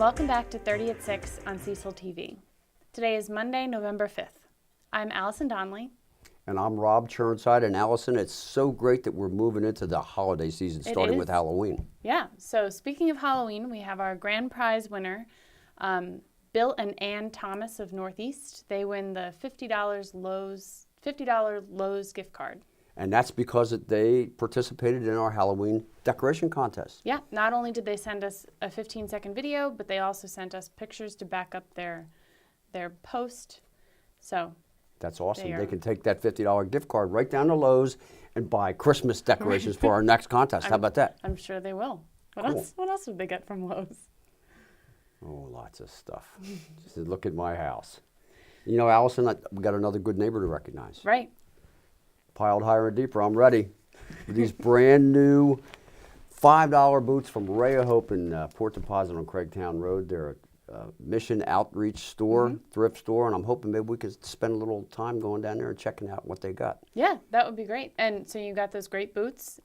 welcome back to 30 at 6 on Cecil TV. Today is Monday, November 5th. I'm Allison Donnelly. And I'm Rob Churnside. And Allison, it's so great that we're moving into the holiday season, starting with Halloween. Yeah, so speaking of Halloween, we have our grand prize winner, Bill and Ann Thomas of Northeast. They win the $50 Lowe's gift card. And that's because they participated in our Halloween decoration contest. Yeah, not only did they send us a 15-second video, but they also sent us pictures to back up their post. So that's awesome. They can take that $50 gift card right down to Lowe's and buy Christmas decorations for our next contest. How about that? I'm sure they will. Cool. What else would they get from Lowe's? Oh, lots of stuff. Just look at my house. You know, Allison, we got another good neighbor to recognize. Right. Piled higher and deeper. I'm ready with these brand new $5 boots from Ray of Hope in Port Deposit on Craigtown Road. They're a mission outreach store, thrift store, and I'm hoping maybe we could spend a little time going down there and checking out what they got. Yeah, that would be great. And so you got those great boots,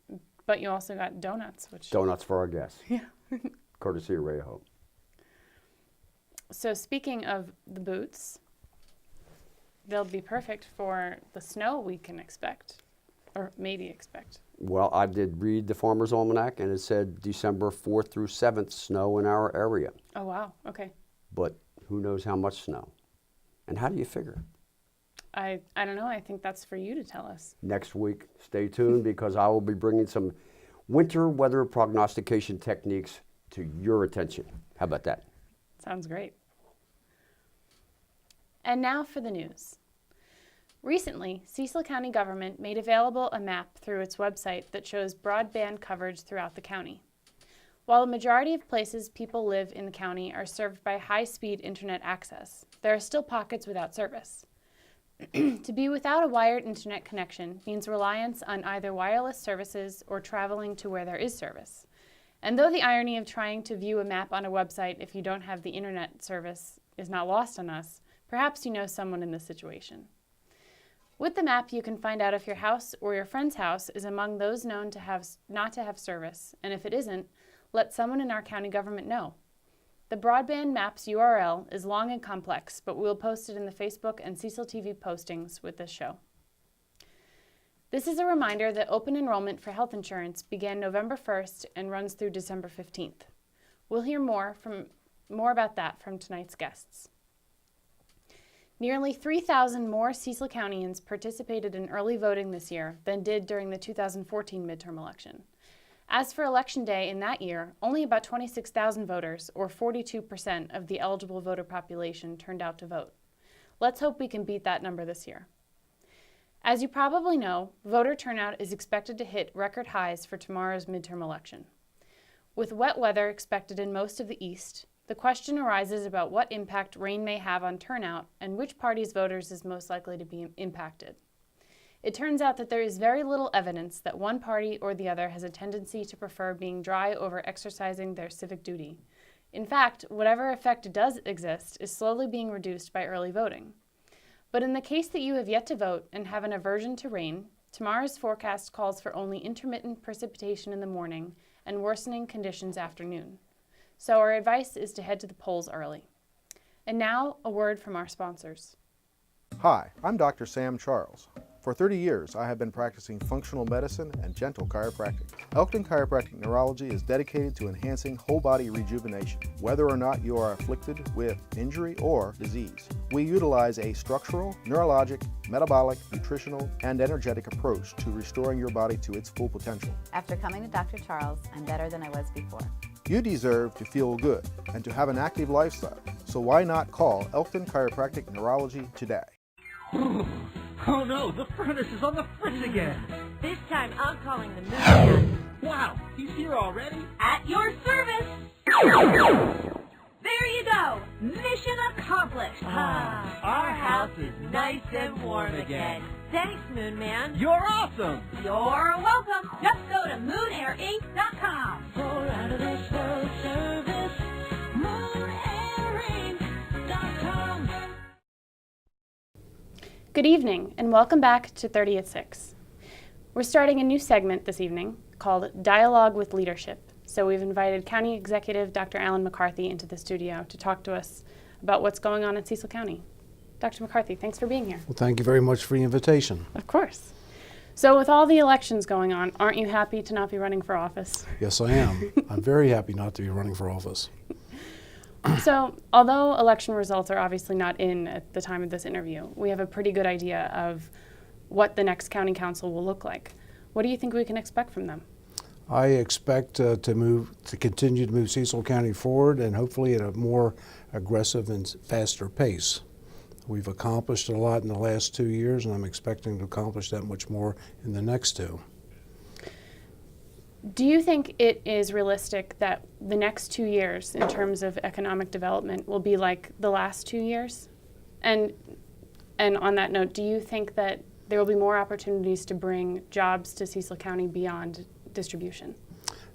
but you also got donuts. Donuts for our guests. Yeah. Courtesy of Ray of Hope. So speaking of the boots, they'll be perfect for the snow we can expect, or maybe expect. Well, I did read the Farmer's Almanac, and it said December 4th through 7th, snow in our area. Oh, wow. Okay. But who knows how much snow? And how do you figure? I don't know. I think that's for you to tell us. Next week, stay tuned, because I will be bringing some winter weather prognostication techniques to your attention. How about that? Sounds great. And now for the news. Recently, Cecil County government made available a map through its website that shows broadband coverage throughout the county. While the majority of places people live in the county are served by high-speed internet access, there are still pockets without service. To be without a wired internet connection means reliance on either wireless services or traveling to where there is service. And though the irony of trying to view a map on a website if you don't have the internet service is not lost on us, perhaps you know someone in this situation. With the map, you can find out if your house or your friend's house is among those known to not to have service, and if it isn't, let someone in our county government know. The broadband map's URL is long and complex, but we'll post it in the Facebook and Cecil TV postings with this show. This is a reminder that open enrollment for health insurance began November 1st and runs through December 15th. We'll hear more about that from tonight's guests. Nearly 3,000 more Cecil Countyans participated in early voting this year than did during the 2014 midterm election. As for Election Day in that year, only about 26,000 voters, or 42% of the eligible voter population, turned out to vote. Let's hope we can beat that number this year. As you probably know, voter turnout is expected to hit record highs for tomorrow's midterm election. With wet weather expected in most of the East, the question arises about what impact rain may have on turnout and which party's voters is most likely to be impacted. It turns out that there is very little evidence that one party or the other has a tendency to prefer being dry over exercising their civic duty. In fact, whatever effect does exist is slowly being reduced by early voting. But in the case that you have yet to vote and have an aversion to rain, tomorrow's forecast calls for only intermittent precipitation in the morning and worsening conditions after noon. So our advice is to head to the polls early. And now, a word from our sponsors. Hi, I'm Dr. Sam Charles. For 30 years, I have been practicing functional medicine and gentle chiropractic. Elkin Chiropractic Neurology is dedicated to enhancing whole body rejuvenation, whether or not you are afflicted with injury or disease. We utilize a structural, neurologic, metabolic, nutritional, and energetic approach to restoring your body to its full potential. After coming to Dr. Charles, I'm better than I was before. You deserve to feel good and to have an active lifestyle, so why not call Elkton Chiropractic Neurology today? Oh no, the furnace is on the fritz again. This time I'm calling the moon man. Wow, he's here already? At your service. There you go. Mission accomplished. Our house is nice and warm again. Thanks, Moon Man. You're awesome. You're welcome. Just go to moonairinc.com. For out of this world service, moonairinc.com. Good evening, and welcome back to 30 at 6. We're starting a new segment this evening called Dialogue with Leadership, so we've invited County Executive Dr. Alan McCarthy into the studio to talk to us about what's going on in Cecil County. Dr. McCarthy, thanks for being here. Well, thank you very much for the invitation. Of course. So with all the elections going on, aren't you happy to not be running for office? Yes, I am. I'm very happy not to be running for office. So although election results are obviously not in at the time of this interview, we have a pretty good idea of what the next county council will look like. What do you think we can expect from them? I expect to continue to move Cecil County forward, and hopefully at a more aggressive and faster pace. We've accomplished a lot in the last 2 years, and I'm expecting to accomplish that much more in the next 2. Do you think it is realistic that the next 2 years in terms of economic development will be like the last 2 years? And on that note, do you think that there will be more opportunities to bring jobs to Cecil County beyond distribution?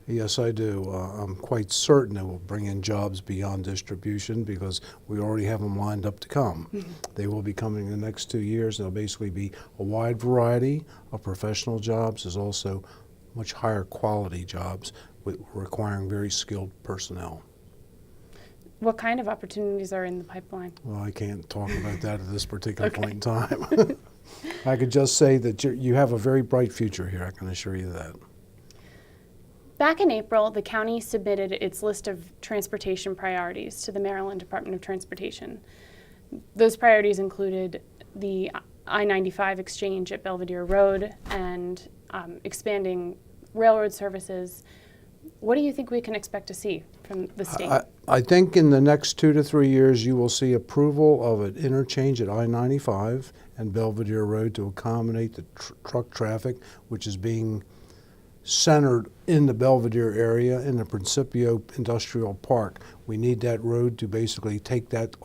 Yes, I do. I'm quite certain it will bring in jobs beyond distribution because we already have them lined up to come. They will be coming in the next 2 years. There'll basically be a wide variety of professional jobs. There's also much higher quality jobs requiring very skilled personnel. What kind of opportunities are in the pipeline? Well, I can't talk about that at this particular point in time. I could just say that you have a very bright future here, I can assure you that. Back in April, the county submitted its list of transportation priorities to the Maryland Department of Transportation. Those priorities included the I-95 exchange at Belvedere Road and expanding railroad services. What do you think we can expect to see from the state? I think in the next 2 to 3 years you will see approval of an interchange at I-95 and Belvedere Road to accommodate the truck traffic, which is being centered in the Belvedere area in the Principio Industrial Park. We need that road to basically take that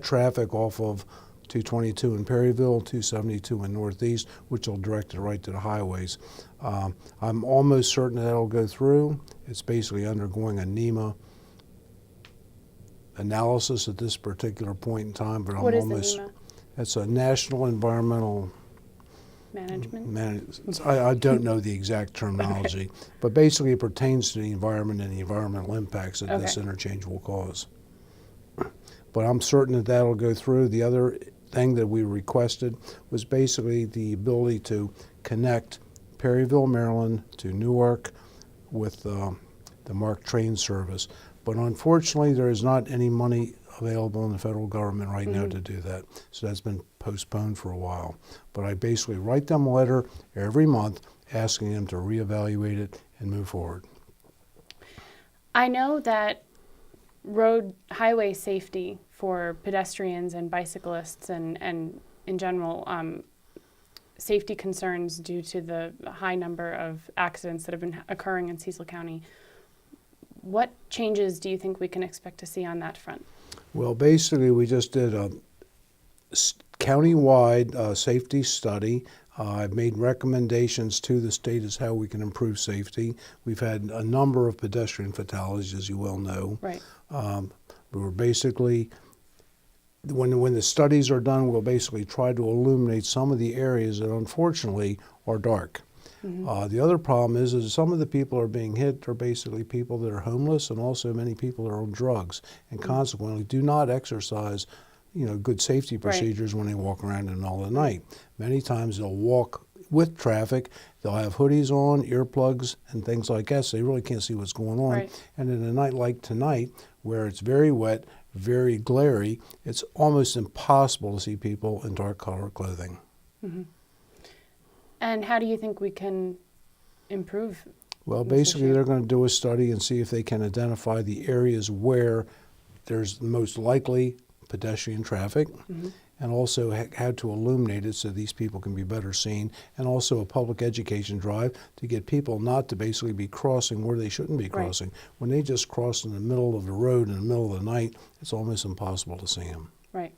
traffic off of 222 in Perryville, 272 in Northeast, which will direct it right to the highways. I'm almost certain that'll go through. It's basically undergoing a NEMA analysis at this particular point in time, but What I'm is the almost. NEMA? It's a National Environmental Management? I don't know the exact terminology, but basically it pertains to the environment and the environmental impacts that this interchange will cause. But I'm certain that that'll go through. The other thing that we requested was basically the ability to connect Perryville, Maryland to Newark with the MARC train service. But unfortunately, there is not any money available in the federal government right now to do that. So that's been postponed for a while. But I basically write them a letter every month asking them to reevaluate it and move forward. I know that highway safety for pedestrians and bicyclists and in general safety concerns due to the high number of accidents that have been occurring in Cecil County. What changes do you think we can expect to see on that front? Well, basically, we just did a county-wide safety study. I've made recommendations to the state as how we can improve safety. We've had a number of pedestrian fatalities, as you well know. Right. We're basically, when the studies are done, we'll basically try to illuminate some of the areas that unfortunately are dark. The other problem is some of the people are being hit are basically people that are homeless, and also many people are on drugs, and consequently do not exercise, good safety procedures when they walk around in the middle of the night. Many times they'll walk with traffic, they'll have hoodies on, earplugs, and things like that, so they really can't see what's going on. Right. And in a night like tonight, where it's very wet, very glary, it's almost impossible to see people in dark colored clothing. And how do you think we can improve? Well, this basically, issue? they're going to do a study and see if they can identify the areas where there's the most likely pedestrian traffic, and also how to illuminate it so these people can be better seen, and also a public education drive to get people not to basically be crossing where they shouldn't be crossing. Right. When they just cross in the middle of the road in the middle of the night, it's almost impossible to see them. Right.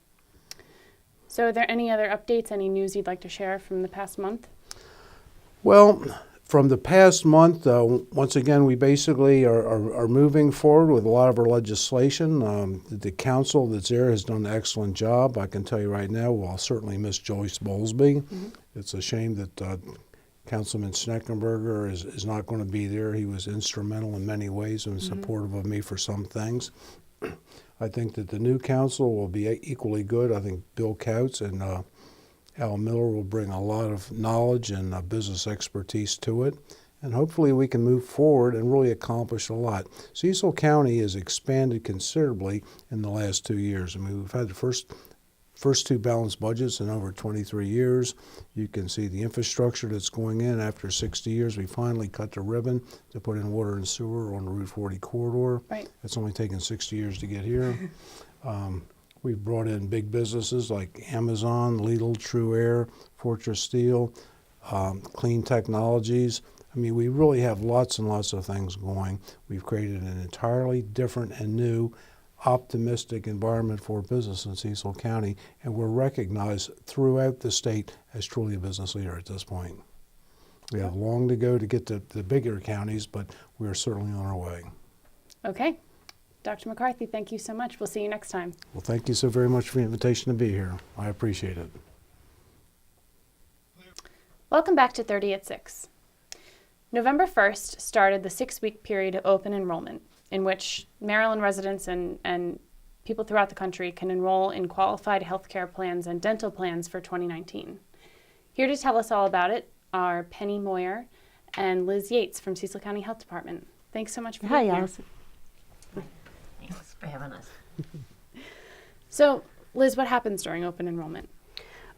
So are there any other updates, any news you'd like to share from the past month? Well, from the past month, once again, we basically are moving forward with a lot of our legislation. The council that's there has done an excellent job. I can tell you right now, I'll certainly miss Joyce Bowlesby. It's a shame that Councilman Schneckenberger is not going to be there. He was instrumental in many ways and supportive of me for some things. I think that the new council will be equally good. I think Bill Couts and Al Miller will bring a lot of knowledge and business expertise to it. And hopefully we can move forward and really accomplish a lot. Cecil County has expanded considerably in the last 2 years. I mean, we've had the first two balanced budgets in over 23 years. You can see the infrastructure that's going in. After 60 years, we finally cut the ribbon to put in water and sewer on the Route 40 corridor. Right. It's only taken 60 years to get here. We've brought in big businesses like Amazon, Lidl, True Air, Fortress Steel, Clean Technologies. I mean, we really have lots and lots of things going. We've created an entirely different and new optimistic environment for business in Cecil County, and we're recognized throughout the state as truly a business leader at this point. We have long to go to get to the bigger counties, but we're certainly on our way. Okay. Dr. McCarthy, thank you so much. We'll see you next time. Well, thank you so very much for the invitation to be here. I appreciate it. Welcome back to 30 at 6. November 1st started the 6-week period of open enrollment, in which Maryland residents and people throughout the country can enroll in qualified healthcare plans and dental plans for 2019. Here to tell us all about it are Pennie Moyer and Liz Yates from Cecil County Health Department. Thanks so much for being here. Allison. Thanks for having us. So, Liz, what happens during open enrollment?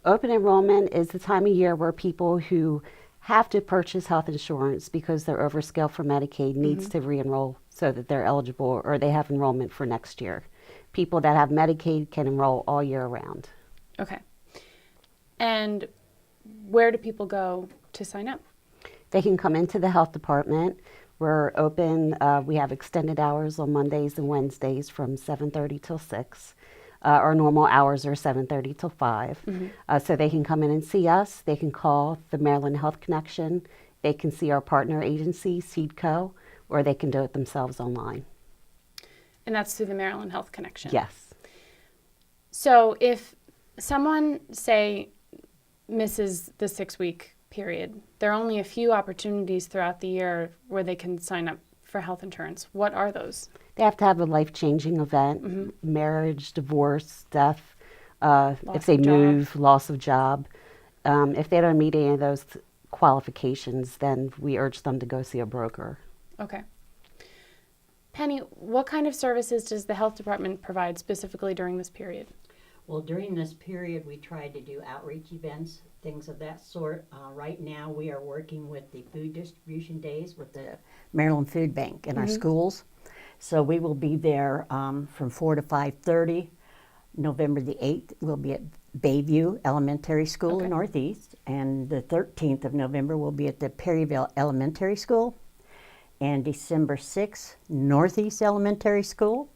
Open enrollment is the time of year where people who have to purchase health insurance because they're overskilled for Medicaid needs to re-enroll so that they're eligible or they have enrollment for next year. People that have Medicaid can enroll all year round. Okay. And where do people go to sign up? They can come into the health department. We're open, we have extended hours on Mondays and Wednesdays from 7:30 till 6. Our normal hours are 7:30 till 5. So they can come in and see us. They can call the Maryland Health Connection. They can see our partner agency, SeedCo, or they can do it themselves online. And that's through the Maryland Health Connection? Yes. So if someone, say, misses the 6-week period, there are only a few opportunities throughout the year where they can sign up for health insurance. What are those? They have to have a life-changing event, marriage, divorce, death, if they move, loss of job. If they don't meet any of those qualifications, then we urge them to go see a broker. Okay. Pennie, what kind of services does the health department provide specifically during this period? Well, during this period, we tried to do outreach events, things of that sort. Right now, we are working with the food distribution days with the Maryland Food Bank in our schools. So we will be there from 4 to 5:30. November the 8th, we'll be at Bayview Elementary School in Northeast. And the 13th of November, we'll be at the Perryville Elementary School. And December 6th, Northeast Elementary School.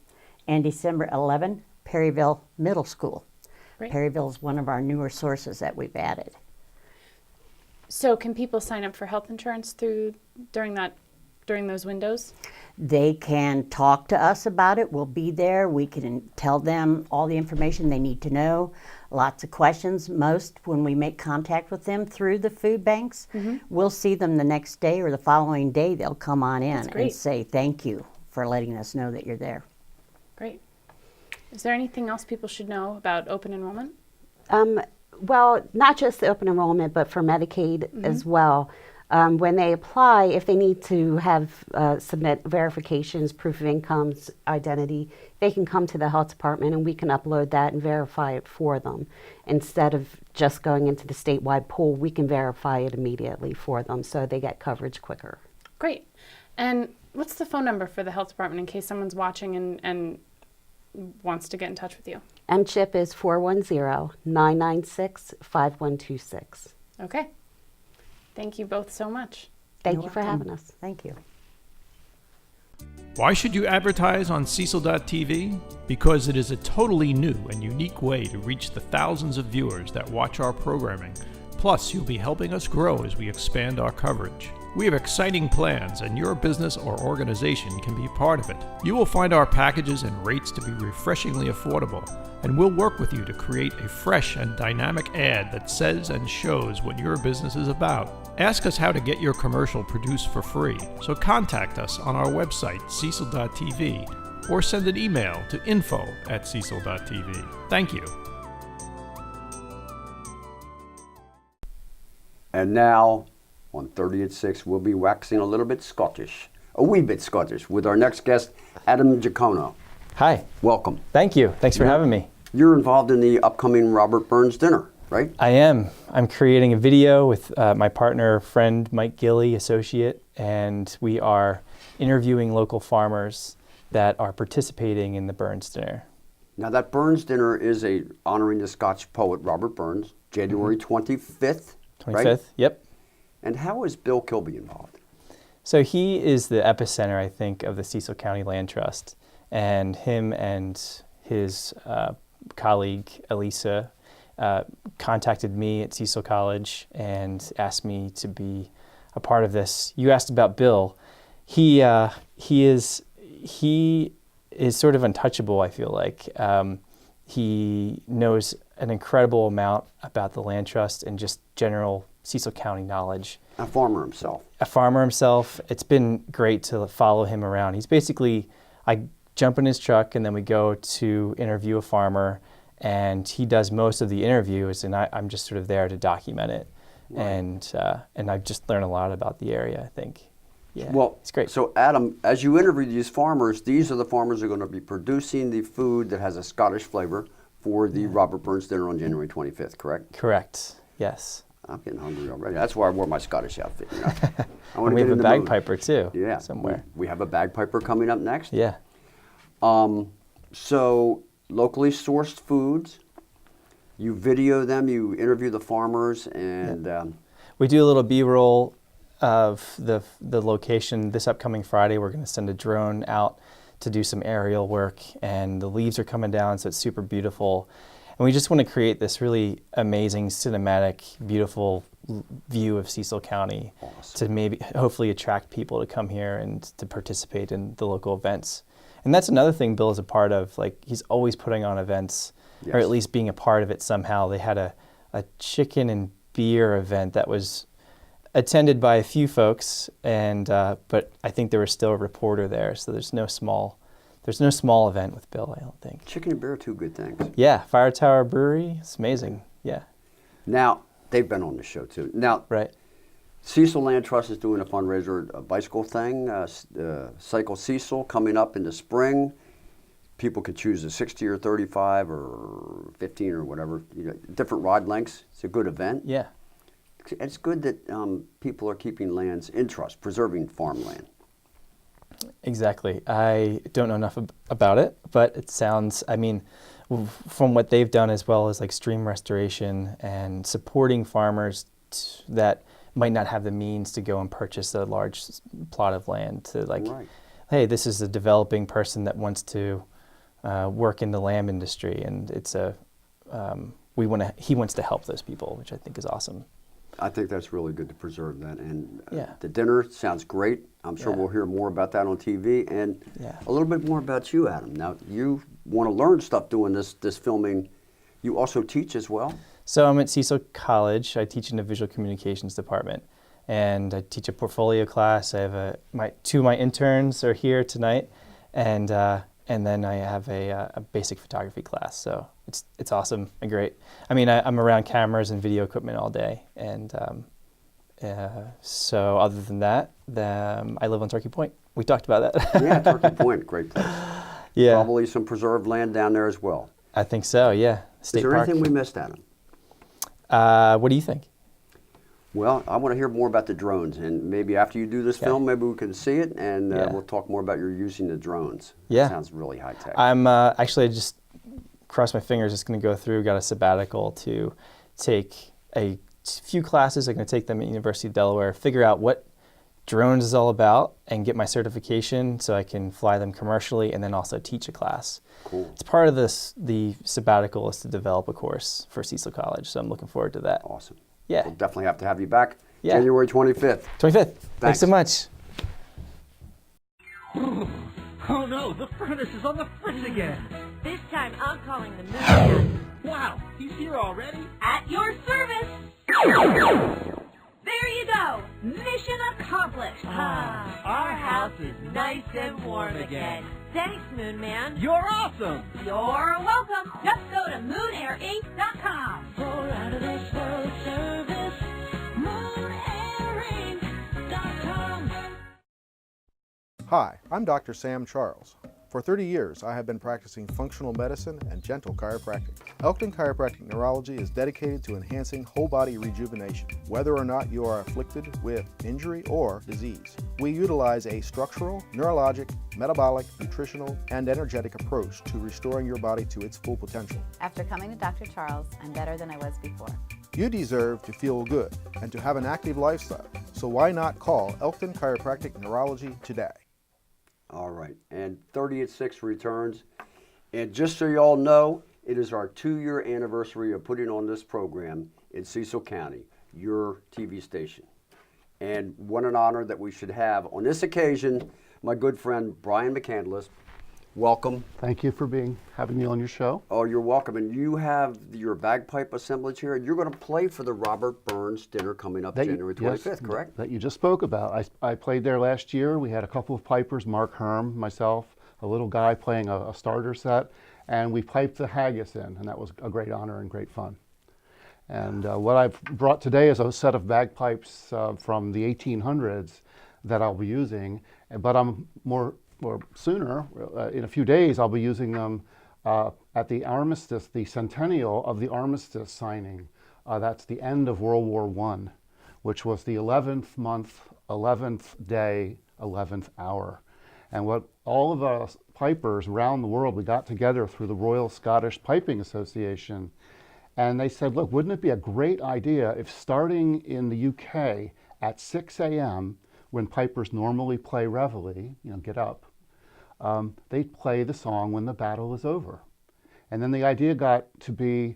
And December 11th, Perryville Middle School. Great. Perryville is one of our newer sources that we've added. So can people sign up for health insurance during those windows? They can talk to us about it. We'll be there. We can tell them all the information they need to know. Lots of questions. Most, when we make contact with them through the food banks, we'll see them the next day or the following day. They'll come on in and say thank you for letting us know that you're there. Great. Is there anything else people should know about open enrollment? Well, not just the open enrollment, but for Medicaid as well. When they apply, if they need to have submit verifications, proof of incomes, identity, they can come to the health department and we can upload that and verify it for them. Instead of just going into the statewide pool, we can verify it immediately for them so they get coverage quicker. Great. And what's the phone number for the health department in case someone's watching and wants to get in touch with you? MCHIP is 410-996-5126. Okay. Thank you both so much. Thank you for having us. Thank you. Why should you advertise on Cecil.tv? Because it is a totally new and unique way to reach the thousands of viewers that watch our programming Plus, you'll be helping us grow as we expand our coverage. We have exciting plans, and your business or organization can be part of it. You will find our packages and rates to be refreshingly affordable, and we'll work with you to create a fresh and dynamic ad that says and shows what your business is about. Ask us how to get your commercial produced for free, so contact us on our website, cecil.tv, or send an email to info@cecil.tv. Thank you. And now, on 30 at 6, we'll be waxing a little bit Scottish, a wee bit Scottish, with our next guest, Adam Jacono. Hi. Welcome. Thank you. Thanks for having me. You're involved in the upcoming Robert Burns dinner, right? I am. I'm creating a video with my partner, friend, Mike Gilly, associate, and we are interviewing local farmers that are participating in the Burns dinner. Now, that Burns dinner is honoring the Scotch poet Robert Burns, January 25th, 25th, right? Yep. And how is Bill Kilby involved? So he is the epicenter, I think, of the Cecil County Land Trust. And him and his colleague, Elisa, contacted me at Cecil College and asked me to be a part of this. You asked about Bill. He is sort of untouchable, I feel like. He knows an incredible amount about the land trust and just general Cecil County knowledge. A farmer himself. A farmer himself. It's been great to follow him around. He's basically, I jump in his truck and then we go to interview a farmer, and he does most of the interviews, and I'm just sort of there to document it. Right. And I've just learned a lot about the area, I think. Yeah, well, it's great. So Adam, as you interview these farmers, these are the farmers who are going to be producing the food that has a Scottish flavor for the Robert Burns dinner on January 25th, correct? Correct, yes. I'm getting hungry already. That's why I wore my Scottish outfit. You know? I want we to have a bagpiper too. Yeah, somewhere. We have a bagpiper coming up next. Yeah. So locally sourced foods. You video them. You interview the farmers, and we do a little B-roll of the location. This upcoming Friday, we're going to send a drone out to do some aerial work, and the leaves are coming down, so it's super beautiful. And we just want to create this really amazing, cinematic, beautiful view of Cecil County to maybe, hopefully attract people to come here and to participate in the local events. And that's another thing Bill is a part of. Like, he's always putting on events, or at least being a part of it somehow. They had a chicken and beer event that was attended by a few folks, and but I think there was still a reporter there, so there's no small event with Bill, I don't think. Chicken and beer are two good things. Yeah, Fire Tower Brewery, it's amazing. Yeah. Now, they've been on the show too. Now, right. Cecil Land Trust is doing a fundraiser, a bicycle thing, Cycle Cecil, coming up in the spring. People could choose a 60 or 35 or 15 or whatever, different ride lengths. It's a good event. Yeah. It's good that people are keeping lands in trust, preserving farmland. Exactly. I don't know enough about it, but it sounds, I mean, from what they've done, as well as like stream restoration and supporting farmers that might not have the means to go and purchase a large plot of land, to like, hey, this is a developing person that wants to work in the lamb industry, and it's he wants to help those people, which I think is awesome. I think that's really good to preserve that. And the dinner sounds great. I'm sure we'll hear more about that on TV. And a little bit more about you, Adam. Now, you want to learn stuff doing this two You also teach as well? So I'm at Cecil College. I teach in the visual communications department. And I teach a portfolio class. I have two of my interns are here tonight. And then I have a basic photography class. So it's awesome and great. I mean, I'm around cameras and video equipment all day. And so other than that, I live on Turkey Point. We talked about that. Yeah, Turkey Point, great place. Yeah. Probably some preserved land down there as well. I think so, yeah. State Is there anything we missed, Adam? What do you think? Well, I want to hear more about the drones, and maybe after you do this film, maybe we can see it, and we'll talk more about your using the drones. Yeah. It sounds really high-tech. I'm actually, I just crossed my fingers, just going to go through, got a sabbatical to take a few classes. I'm going to take them at University of Delaware, figure out what drones is all about, and get my certification so I can fly them commercially, and then also teach a class. Cool. It's part of the sabbatical is to develop a course for Cecil College, so I'm looking forward to that. Awesome. Yeah. We'll definitely have to have you back. Yeah. January 25th. 25th. Thanks so much. Oh no, the furnace is on the fritz again. This time I'm calling the moon man. Wow, he's here already? At your service. There you go. Mission accomplished. Our house is nice and warm again. Thanks, Moon Man. You're awesome. You're welcome. Just go to moonair8.com. For out-of-this world service, moonair8.com. Hi, I'm Dr. Sam Charles. For 30 years, I have been practicing functional medicine and gentle chiropractic. Elkton Chiropractic Neurology is dedicated to enhancing whole body rejuvenation, whether or not you are afflicted with injury or disease. We utilize a structural, neurologic, metabolic, nutritional, and energetic approach to restoring your body to its full potential. After coming to Dr. Charles, I'm better than I was before. You deserve to feel good and to have an active lifestyle, so why not call Elkton Chiropractic Neurology today? All right, and 30 at 6 returns. And just so you all know, it is our 2-year anniversary of putting on this program in Cecil County, your TV station. And what an honor that we should have on this occasion, my good friend Brian McCandless. Welcome. Thank you for having me on your show. Oh, you're welcome. And you have your bagpipe assemblage here, and you're going to play for the Robert Burns dinner coming up January 25th, yes, correct? That you just spoke about. I played there last year. We had a couple of pipers, Mark Herm, myself, a little guy playing a starter set, and we piped the haggis in, and that was a great honor and great fun. And what I've brought today is a set of bagpipes from the 1800s that I'll be using, but I'm sooner, in a few days, I'll be using them at the armistice, the centennial of the armistice signing. That's the end of World War I, which was the 11th month, 11th day, 11th hour. And what all of us pipers around the world, we got together through the Royal Scottish Piping Association, and they said, look, wouldn't it be a great idea if starting in the UK at 6 a.m., when pipers normally play reveille, get up, they play the song when the battle is over. And then the idea got to be,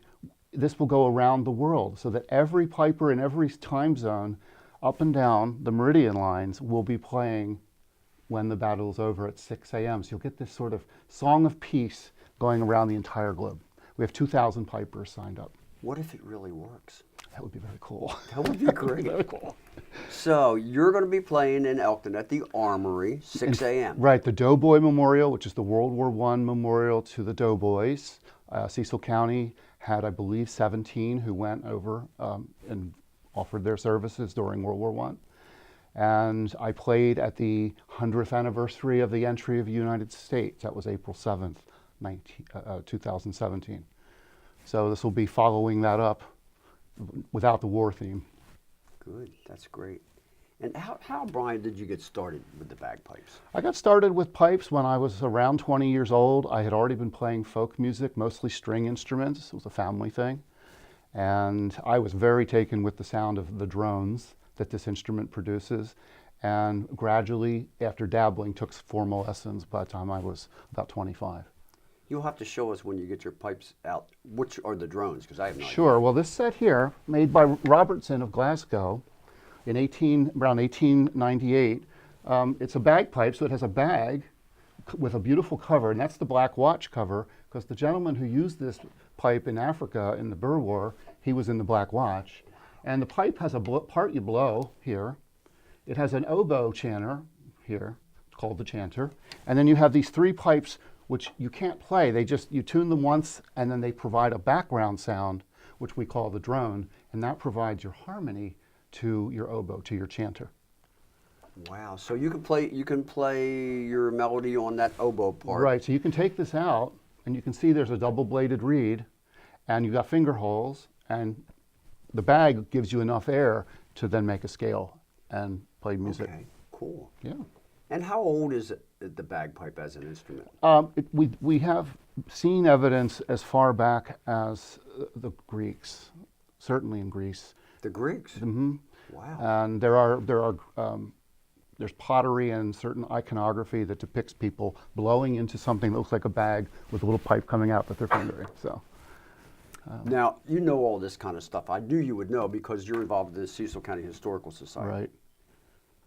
this will go around the world so that every piper in every time zone up and down the meridian lines will be playing when the battle is over at 6 a.m. So you'll get this sort of song of peace going around the entire globe. We have 2,000 pipers signed up. What if it really works? That would be very cool. That would be great. Very cool. So you're going to be playing in Elkton at the Armory, 6 a.m. Right, the Doughboy Memorial, which is the World War I memorial to the Doughboys. Cecil County had, I believe, 17 who went over and offered their services during World War I. And I played at the 100th anniversary of the entry of the United States. That was April 7th, 2017. So this will be following that up without the war theme. Good, that's great. And how, Brian, did you get started with the bagpipes? I got started with pipes when I was around 20 years old. I had already been playing folk music, mostly string instruments. It was a family thing. And I was very taken with the sound of the drones that this instrument produces. And gradually, after dabbling, took formal lessons by the time I was about 25. You'll have to show us when you get your pipes out, which are the drones, because I have no idea. Sure. Well, this set here, made by Robertson of Glasgow in around 1898, it's a bagpipe, so it has a bag with a beautiful cover, and that's the Black Watch cover, because the gentleman who used this pipe in Africa in the Boer War, he was in the Black Watch. And the pipe has a part you blow here. It has an oboe chanter here, called the chanter. And then you have these 3 pipes which you can't play. You tune them once, and then they provide a background sound, which we call the drone, and that provides your harmony to your oboe, to your chanter. Wow, so you can play your melody on that oboe part. Right, so you can take this out, and you can see there's a double-bladed reed, and you've got finger holes, and the bag gives you enough air to then make a scale and play music. Okay, cool. Yeah. And how old is the bagpipe as an instrument? We have seen evidence as far back as the Greeks, certainly in Greece. The Greeks? Mm-hmm. Wow. And there's pottery and certain iconography that depicts people blowing into something that looks like a bag with a little pipe coming out that they're fingering. So. Now, you know all this kind of stuff. I knew you would know because you're involved in the Cecil County Historical Society.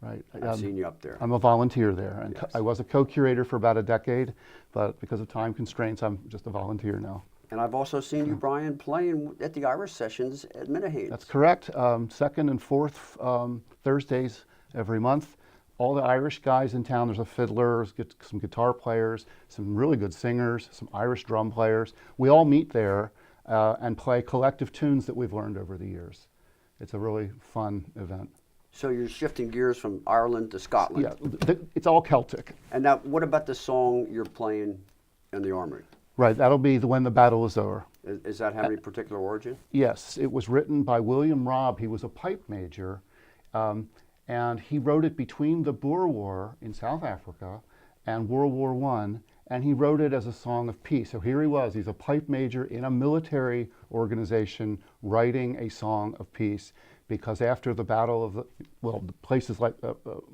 Right. I've seen you up there. I'm a volunteer there, and Yes. I was a co-curator for about a decade, but because of time constraints, I'm just a volunteer now. And I've also seen you, Brian, playing at the Irish sessions at Minnehanes. That's correct. Second and fourth Thursdays every month. All the Irish guys in town, there's a fiddler, some guitar players, some really good singers, some Irish drum players. We all meet there and play collective tunes that we've learned over the years. It's a really fun event. So you're shifting gears from Ireland to Scotland. Yeah, it's all Celtic. And now, what about the song you're playing in the Armory? Right, that'll be When the Battle is Over. Is that have any particular origin? Yes, it was written by William Robb. He was a pipe major, and he wrote it between the Boer War in South Africa and World War I, and he wrote it as a song of peace. So here he was, he's a pipe major in a military organization writing a song of peace, because after the battle of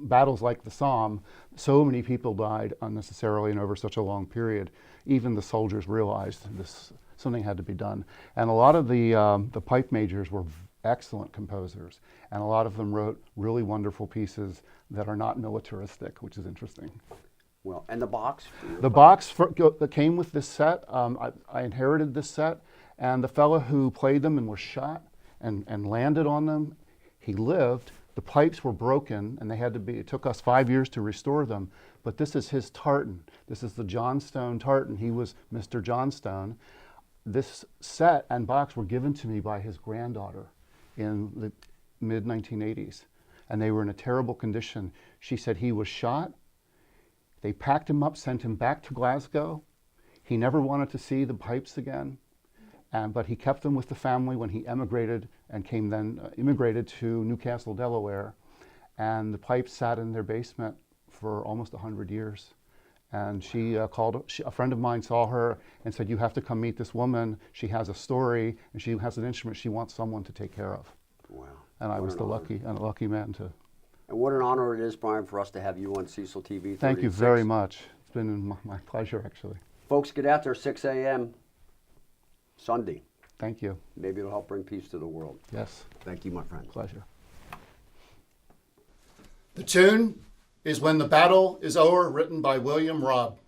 battles like the Somme, so many people died unnecessarily and over such a long period. Even the soldiers realized something had to be done. And a lot of the pipe majors were excellent composers, and a lot of them wrote really wonderful pieces that are not militaristic, which is interesting. Well, and the box? The box that came with this set, I inherited this set, and the fellow who played them and was shot and landed on them, he lived. The pipes were broken, and it took us 5 years to restore them, but this is his tartan. This is the Johnstone tartan. He was Mr. Johnstone. This set and box were given to me by his granddaughter in the mid-1980s, and they were in a terrible condition. She said he was shot. They packed him up, sent him back to Glasgow. He never wanted to see the pipes again, but he kept them with the family when he emigrated and immigrated to Newcastle, Delaware, and the pipes sat in their basement for almost 100 years. And a friend of mine saw her and said, "You have to come meet this woman. She has a story, and she has an instrument she wants someone to take care of." Wow. And I was a lucky man to. And what an honor it is, Brian, for us to have you on Cecil TV. Thank you very much. It's been my pleasure, actually. Folks, get out there 6 a.m. Sunday. Thank you. Maybe it'll help bring peace to the world. Yes. Thank you, my friend. Pleasure. The tune is When the Battle is O'er, written by William Robb.